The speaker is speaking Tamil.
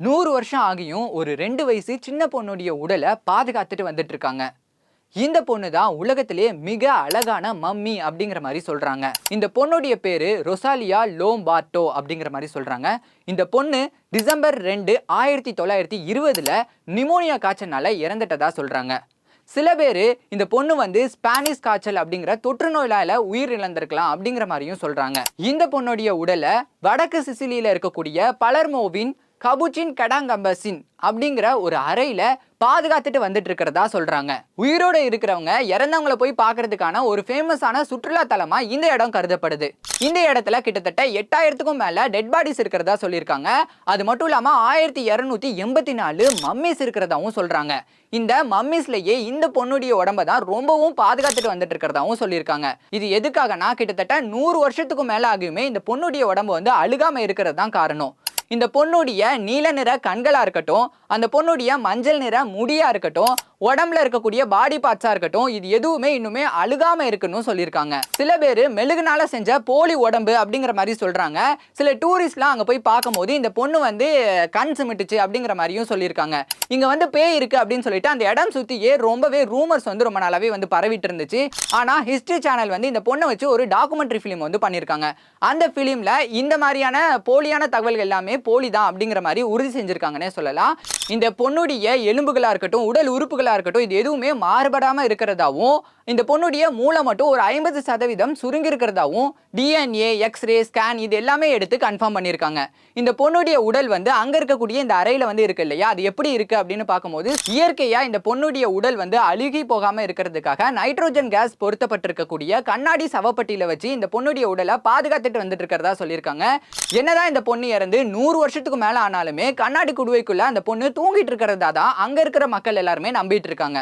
100 வருஷம் ஆகியும் ஒரு 2 வயசு சின்ன பொண்ணுடைய உடலை பாதுகாத்துட்டு வந்துட்டு இருக்காங்க. இந்த பொண்ணு தான் உலகத்திலேயே மிக அழகான மம்மி அப்படிங்கிற மாதிரி சொல்றாங்க. இந்த பொண்ணுடைய பேரு ரொசாலியா லோம்பார்டோ அப்படிங்கிற மாதிரி சொல்றாங்க. இந்த பொண்ணு டிசம்பர் 2, 1920ல நிமோனியா காய்ச்சல்னால இறந்துட்டதா சொல்றாங்க. சில பேர் இந்த பொண்ணு வந்து ஸ்பானிஷ் காய்ச்சல் அப்படிங்கிற தொற்று நோயால உயிர் இழந்திருக்கலாம் அப்படிங்கிற மாதிரியும் சொல்றாங்க. இந்த பொண்ணுடைய உடலை வடக்கு சிசிலியில இருக்கக்கூடிய பலர்மோவின் கபுச்சின் கடாங்கம்பசின் அப்படிங்கிற ஒரு அறையில பாதுகாத்துட்டு வந்துட்டு இருக்கிறதா சொல்றாங்க. உயிரோட இருக்கிறவங்க இறந்தவங்களை போய் பார்க்கறதுக்கான ஒரு ஃபேமஸான சுற்றுலா தலமா இந்த இடம் கருதப்படுது. இந்த இடத்துல கிட்டத்தட்ட 8000க்கும் மேல டெட் பாடிஸ் இருக்கிறதா சொல்லியிருக்காங்க. அது மட்டும் இல்லாம 1284 மம்மிஸ் இருக்கிறதாவும் சொல்றாங்க. இந்த மம்மிஸ்லயே இந்த பொண்ணுடைய உடம்ப தான் ரொம்பவும் பாதுகாத்துட்டு வந்துட்டு இருக்கிறதாவும் சொல்லியிருக்காங்க. இது எதுக்காகனா கிட்டத்தட்ட 100 வருஷத்துக்கும் மேல ஆகியுமே இந்த பொண்ணுடைய உடம்பு வந்து அழுகாம இருக்கிறது தான் காரணம். இந்த பொண்ணுடைய நீல நிற கண்களா இருக்கட்டும், அந்த பொண்ணுடைய மஞ்சள் நிற முடியா இருக்கட்டும், உடம்புல இருக்கக்கூடிய பாடி பார்ட்ஸா இருக்கட்டும், இது எதுவுமே இன்னுமே அழுகாம இருக்குன்னு சொல்லியிருக்காங்க. சில பேர் மெழுகுனால செஞ்ச போலி உடம்பு அப்படிங்கிற மாதிரி சொல்றாங்க. சில டூரிஸ்ட்லாம் அங்க போய் பார்க்கும்போது இந்த பொண்ணு வந்து கண் சிமிட்டுச்சு அப்படிங்கிற மாதிரியும் சொல்லியிருக்காங்க. இங்க வந்து பேய் இருக்கு அப்படின்னு சொல்லிட்டு அந்த இடம் சுத்தியே ரொம்பவே ரூமர்ஸ் வந்து ரொம்ப நாளாவே வந்து பரவிட்டு இருந்துச்சு. ஆனா ஹிஸ்டரி சேனல் வந்து இந்த பொண்ணை வச்சு ஒரு டாக்குமெண்ட்ரி ஃபிலிம் வந்து பண்ணியிருக்காங்க. அந்த ஃபிலிம்ல இந்த மாதிரியான போலியான தகவல்கள் எல்லாமே போலிதான் அப்படிங்கிற மாதிரி உறுதி செஞ்சிருக்காங்கன்னே சொல்லலாம். இந்த பொண்ணுடைய எலும்புகளா இருக்கட்டும், உடல் உறுப்புகளா இருக்கட்டும், இது எதுவுமே மாறுபடாம இருக்கிறதாவும், இந்த பொண்ணுடைய மூளை மட்டும் ஒரு 50% சுருங்கி இருக்கிறதாவும் டிஎன்ஏ, எக்ஸ்ரே, ஸ்கேன் இது எல்லாமே எடுத்து கன்ஃபார்ம் பண்ணியிருக்காங்க. இந்த பொண்ணுடைய உடல் வந்து அங்க இருக்கக்கூடிய இந்த அறையில வந்து இருக்கு இல்லையா, அது எப்படி இருக்கு அப்படின்னு பார்க்கும்போது இயற்கையா இந்த பொண்ணுடைய உடல் வந்து அழுகி போகாம இருக்கிறதுக்காக நைட்ரோஜன் கேஸ் பொருத்தப்பட்டிருக்கக்கூடிய கண்ணாடி சவப்பட்டியில வச்சு இந்த பொண்ணுடைய உடலை பாதுகாத்துட்டு வந்துட்டு இருக்கிறதா சொல்லியிருக்காங்க. என்னதான் இந்த பொண்ணு இறந்து 100 வருஷத்துக்கு மேல ஆனாலுமே கண்ணாடி குடுவைக்குள்ள அந்த பொண்ணு தூங்கிட்டு இருக்கிறதா தான் அங்க இருக்கிற மக்கள் எல்லாருமே நம்பிட்டு இருக்காங்க.